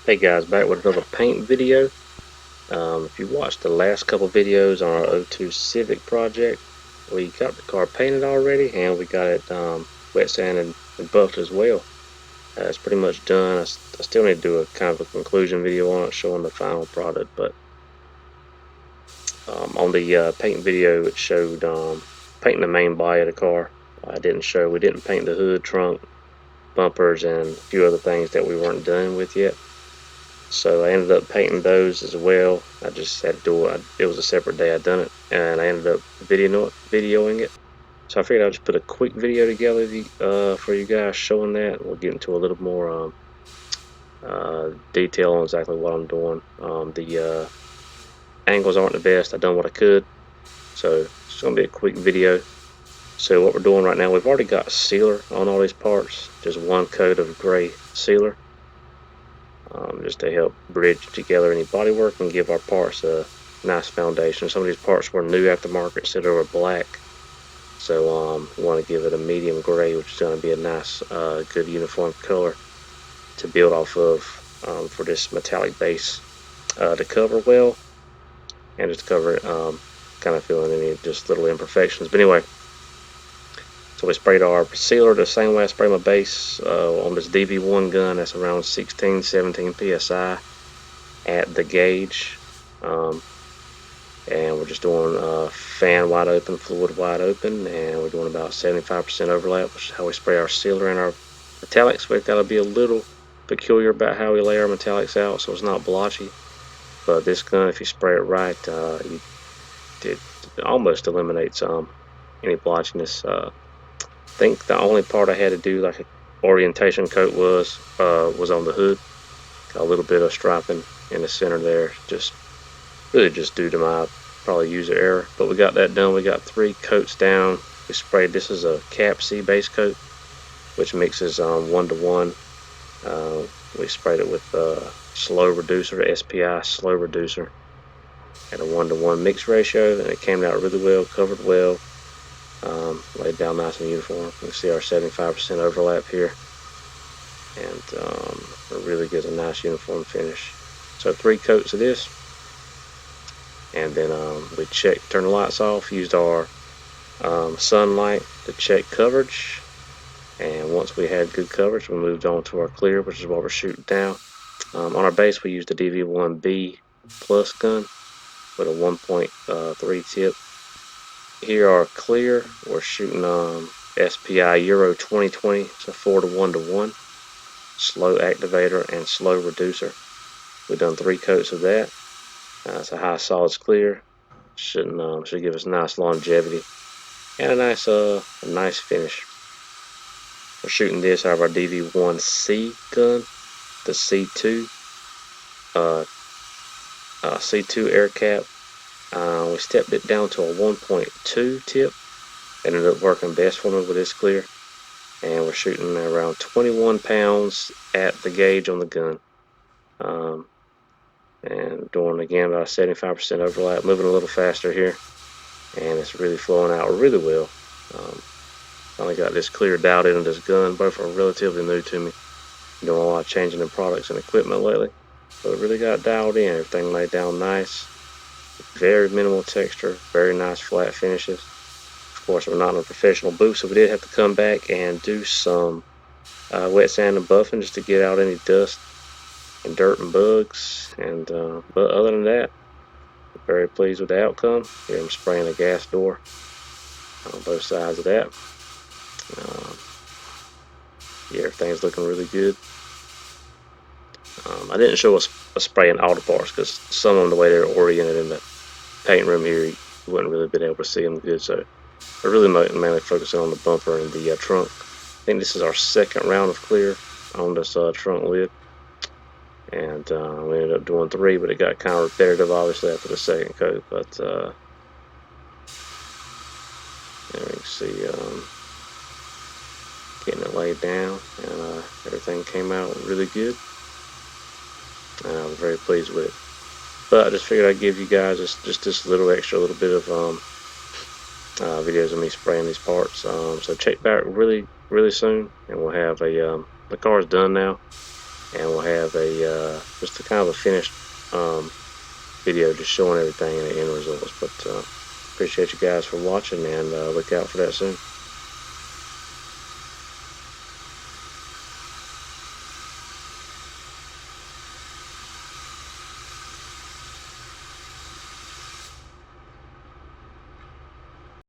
Hey guys, back with another paint video. If you watched the last couple videos on our '02 Civic project, we got the car painted already and we got it wet sanded and buffed as well. It's pretty much done. I still need to do a kind of a conclusion video on it showing the final product, but on the paint video it showed painting the main body of the car. We didn't paint the hood, trunk, bumpers, and a few other things that we weren't done with yet. So I ended up painting those as well. I just had to do it. It was a separate day I'd done it, and I ended up videoing it. So I figured I'd just put a quick video together for you guys showing that. We'll get into a little more detail on exactly what I'm doing. The angles aren't the best. I've done what I could, so it's gonna be a quick video. So what we're doing right now, we've already got sealer on all these parts, just one coat of gray sealer. Just to help bridge together any bodywork and give our parts a nice foundation. Some of these parts were new aftermarket, so they were black. So we want to give it a medium gray, which is going to be a nice, good uniform color to build off of for this metallic base to cover well and just cover it, kind of filling any just little imperfections. But anyway, so we sprayed our sealer the same way I sprayed my base on this DV1 gun. That's around 16, 17 psi at the gauge. And we're just doing fan wide open, fluid wide open, and we're doing about 75% overlap, which is how we spray our sealer and our metallics. We've got to be a little peculiar about how we lay our metallics out so it's not blotchy. But this gun, if you spray it right, it almost eliminates any blotchiness. I think the only part I had to do like an orientation coat was on the hood. Got a little bit of striping in the center there, just due to my probably user error. But we got that done. We got 3 coats down. We sprayed. This is a Cap C base coat, which mixes 1-to-1. We sprayed it with slow reducer, SPI slow reducer, at a 1-to-1 mix ratio, and it came out really well, covered well, laid down nice and uniform. You can see our 75% overlap here, and it really gives a nice uniform finish. So 3 coats of this, and then we turned the lights off, used our sunlight to check coverage, and once we had good coverage we moved on to our clear, which is what we're shooting now. On our base we used a DV1B plus gun with a 1.3 tip. Here our clear, we're shooting SPI Euro 2020. It's a 4-to-1-to-1 slow activator and slow reducer. We've done 3 coats of that. It's a high solids clear. Should give us nice longevity and a nice finish. We're shooting this out of our DV1C gun, the C2 C2 air cap. We stepped it down to a 1.2 tip. It ended up working best for me with this clear, and we're shooting around 21 pounds at the gauge on the gun. And doing again about 75% overlap, moving a little faster here, and it's really flowing out really well. Finally got this clear dialed into this gun. Both are relatively new to me. Doing a lot of changing in products and equipment lately, but it really got dialed in. Everything laid down nice. Very minimal texture, very nice flat finishes. Of course, we're not in a professional booth, so we did have to come back and do some wet sand and buffing just to get out any dust and dirt and bugs. And but other than that, I'm very pleased with the outcome. Here I'm spraying a gas door on both sides of that. Yeah, everything's looking really good. I didn't show a spraying all the parts because some of them, the way they're oriented in the paint room here, you wouldn't really been able to see them good. So we're really mainly focusing on the bumper and the trunk. I think this is our 2nd round of clear on this trunk lid, and we ended up doing 3, but it got kind of repetitive obviously after the 2nd coat. But there you can see getting it laid down, and everything came out really good. I'm very pleased with it. But I just figured I'd give you guys just this little bit of videos of me spraying these parts. So check back really soon, and we'll have the car's done now. and we'll have a just a kind of a finished video just showing everything and the end results. But appreciate you guys for watching, and look out for that soon.